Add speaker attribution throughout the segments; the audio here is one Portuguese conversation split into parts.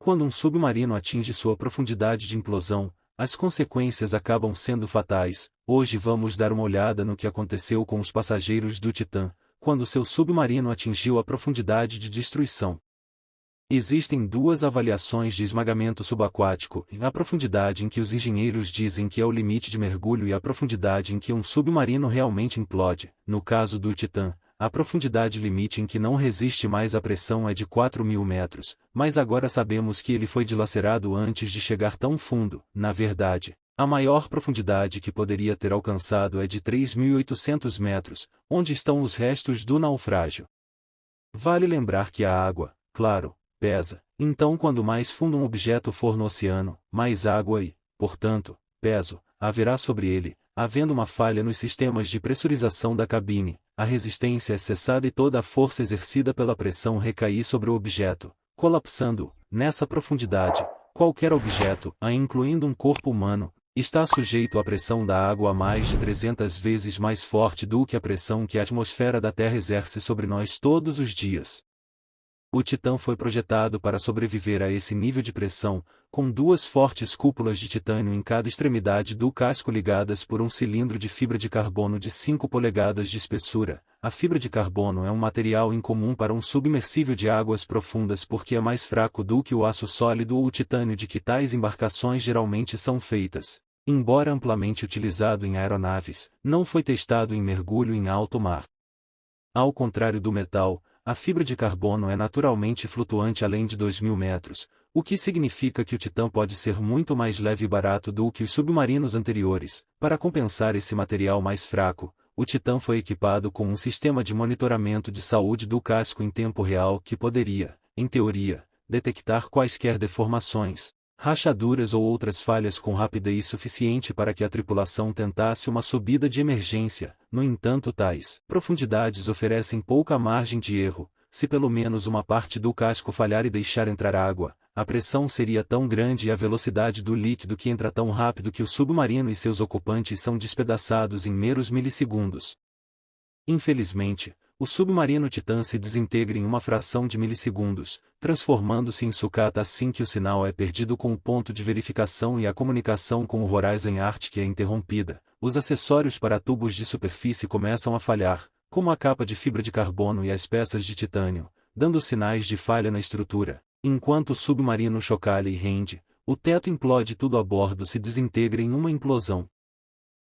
Speaker 1: Quando um submarino atinge sua profundidade de implosão, as consequências acabam sendo fatais. Hoje vamos dar uma olhada no que aconteceu com os passageiros do Titã, quando seu submarino atingiu a profundidade de destruição. Existem duas avaliações de esmagamento subaquático: a profundidade em que os engenheiros dizem que é o limite de mergulho e a profundidade em que um submarino realmente implode. No caso do Titã, a profundidade limite em que não resiste mais à pressão é de 4.000 metros, mas agora sabemos que ele foi dilacerado antes de chegar tão fundo. Na verdade, a maior profundidade que poderia ter alcançado é de 3.800 metros, onde estão os restos do naufrágio. Vale lembrar que a água, claro, pesa. Então, quando mais fundo um objeto for no oceano, mais água e, portanto, peso haverá sobre ele. Havendo uma falha nos sistemas de pressurização da cabine, a resistência é cessada e toda a força exercida pela pressão recai sobre o objeto, colapsando-o. Nessa profundidade, qualquer objeto, incluindo um corpo humano, está sujeito à pressão da água mais de 300 vezes mais forte do que a pressão que a atmosfera da Terra exerce sobre nós todos os dias. O Titã foi projetado para sobreviver a esse nível de pressão, com duas fortes cúpulas de titânio em cada extremidade do casco ligadas por um cilindro de fibra de carbono de 5 polegadas de espessura. A fibra de carbono é um material incomum para um submersível de águas profundas porque é mais fraco do que o aço sólido ou o titânio de que tais embarcações geralmente são feitas. Embora amplamente utilizado em aeronaves, não foi testado em mergulho em alto mar. Ao contrário do metal, a fibra de carbono é naturalmente flutuante além de 2.000 metros, o que significa que o Titã pode ser muito mais leve e barato do que os submarinos anteriores. Para compensar esse material mais fraco, o Titã foi equipado com um sistema de monitoramento de saúde do casco em tempo real que poderia, em teoria, detectar quaisquer deformações, rachaduras ou outras falhas com rapidez suficiente para que a tripulação tentasse uma subida de emergência. No entanto, tais profundidades oferecem pouca margem de erro. Se pelo menos uma parte do casco falhar e deixar entrar água, a pressão seria tão grande e a velocidade do líquido que entra tão rápido que o submarino e seus ocupantes são despedaçados em meros milissegundos. Infelizmente, o submarino Titã se desintegra em uma fração de milissegundos, transformando-se em sucata assim que o sinal é perdido com o ponto de verificação e a comunicação com o Horizon Arctic é interrompida. Os acessórios para tubos de superfície começam a falhar, como a capa de fibra de carbono e as peças de titânio, dando sinais de falha na estrutura. Enquanto o submarino chocalha e rende, o teto implode e tudo a bordo se desintegra em uma implosão.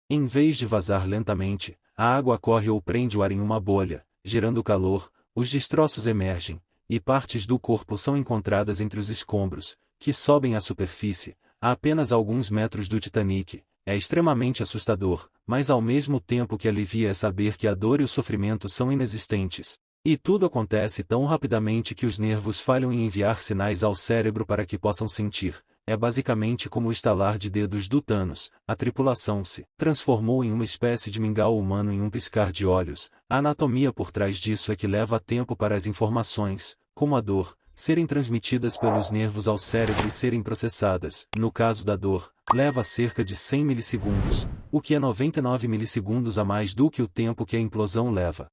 Speaker 1: Em vez de vazar lentamente, a água corre ou prende o ar em uma bolha, gerando calor, os destroços emergem, e partes do corpo são encontradas entre os escombros, que sobem à superfície, a apenas alguns metros do Titanic. É extremamente assustador, mas ao mesmo tempo que alivia é saber que a dor e o sofrimento são inexistentes. E tudo acontece tão rapidamente que os nervos falham em enviar sinais ao cérebro para que possam sentir. É basicamente como o estalar de dedos do Thanos. A tripulação se transformou em uma espécie de mingau humano em um piscar de olhos. A anatomia por trás disso é que leva tempo para as informações, como a dor, serem transmitidas pelos nervos ao cérebro e serem processadas. No caso da dor, leva cerca de 100 milissegundos, o que é 99 milissegundos a mais do que o tempo que a implosão leva.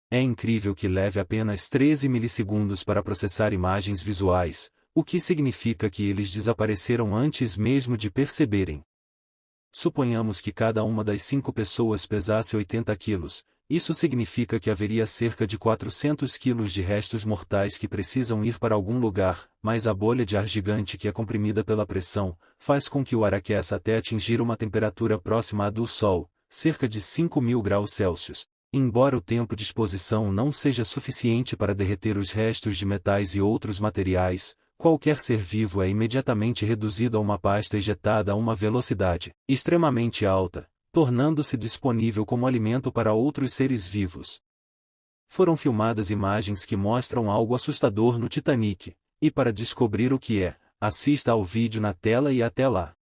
Speaker 1: É incrível que leve apenas 13 milissegundos para processar imagens visuais, o que significa que eles desapareceram antes mesmo de perceberem. Suponhamos que cada uma das 5 pessoas pesasse 80 quilos, isso significa que haveria cerca de 400 quilos de restos mortais que precisam ir para algum lugar, mas a bolha de ar gigante que é comprimida pela pressão, faz com que o ar aqueça até atingir uma temperatura próxima à do Sol, cerca de 5.000 graus Celsius. Embora o tempo de exposição não seja suficiente para derreter os restos de metais e outros materiais, qualquer ser vivo é imediatamente reduzido a uma pasta ejetada a uma velocidade extremamente alta, tornando-se disponível como alimento para outros seres vivos. Foram filmadas imagens que mostram algo assustador no Titanic, e para descobrir o que é, assista ao vídeo na tela e até lá.